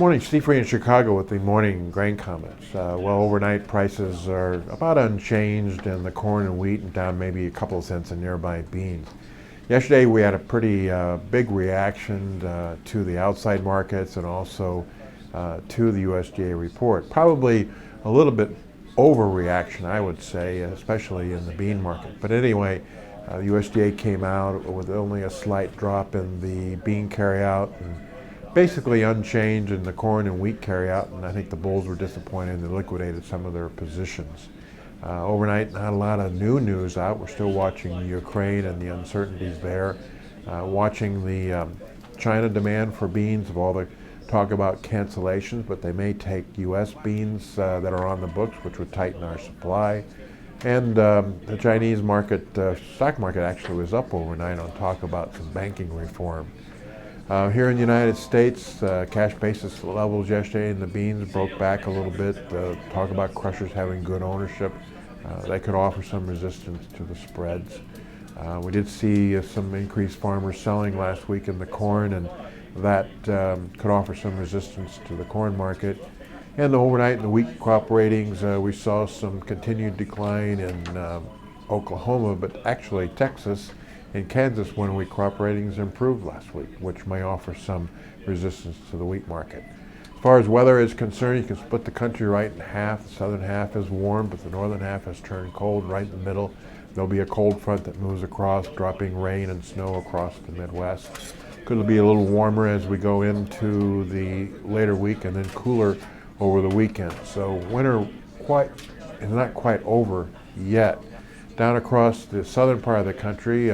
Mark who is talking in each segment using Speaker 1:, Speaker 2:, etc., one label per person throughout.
Speaker 1: Morning, Steve Free in Chicago with the morning grain comments. Overnight prices are about unchanged in the corn and wheat and down maybe a couple of cents in nearby beans. Yesterday we had a pretty big reaction to the outside markets and also to the USDA report. Probably a little bit overreaction, I would say, especially in the bean market. But anyway, the USDA came out with only a slight drop in the bean carryout and basically unchanged in the corn and wheat carryout, and I think the bulls were disappointed and they liquidated some of their positions. Overnight, not a lot of new news out. We're still watching Ukraine and the uncertainties there. Watching the China demand for beans, of all the talk about cancellations, but they may take U.S. beans that are on the books, which would tighten our supply. And the Chinese market, stock market actually was up overnight on talk about some banking reform. Here in the United States, cash basis levels yesterday in the beans broke back a little bit. Talk about crushers having good ownership. They could offer some resistance to the spreads. We did see some increased farmers selling last week in the corn, and that could offer some resistance to the corn market. And overnight in the wheat crop ratings, we saw some continued decline in Oklahoma, but actually Texas and Kansas wheat crop ratings improved last week, which may offer some resistance to the wheat market. As far as weather is concerned, you can split the country right in half. The southern half is warm, but the northern half has turned cold right in the middle. There'll be a cold front that moves across, dropping rain and snow across the Midwest. Could be a little warmer as we go into the later week and then cooler over the weekend. So winter is not quite over yet. Down across the southern part of the country,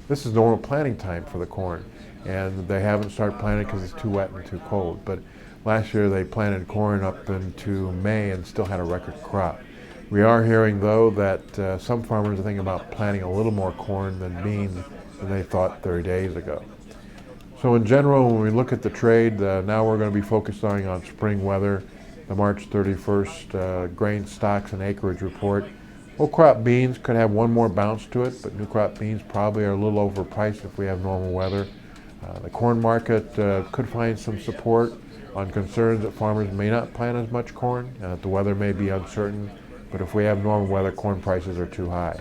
Speaker 1: this is normal planting time for the corn, and they haven't started planting because it's too wet and too cold. But last year they planted corn up into May and still had a record crop. We are hearing, though, that some farmers are thinking about planting a little more corn than beans than they thought 30 days ago. So in general, when we look at the trade, now we're going to be focusing on spring weather, the March 31st grain stocks and acreage report. Old crop beans could have one more bounce to it, but new crop beans probably are a little overpriced if we have normal weather. The corn market could find some support on concerns that farmers may not plant as much corn, the weather may be uncertain, but if we have normal weather, corn prices are too high.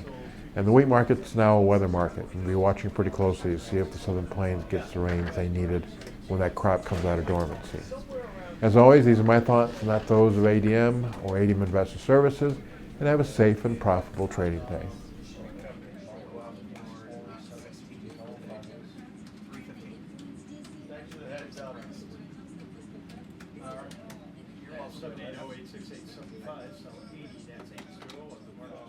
Speaker 1: And the wheat market's now a weather market. We'll be watching pretty closely to see if the Southern Plains gets the rains they needed when that crop comes out of dormancy. As always, these are my thoughts, not those of ADM or ADM Investor Services, and have a safe and profitable trading day.
Speaker 2: You're all 780-868-75, so 80, that's 80 of the market.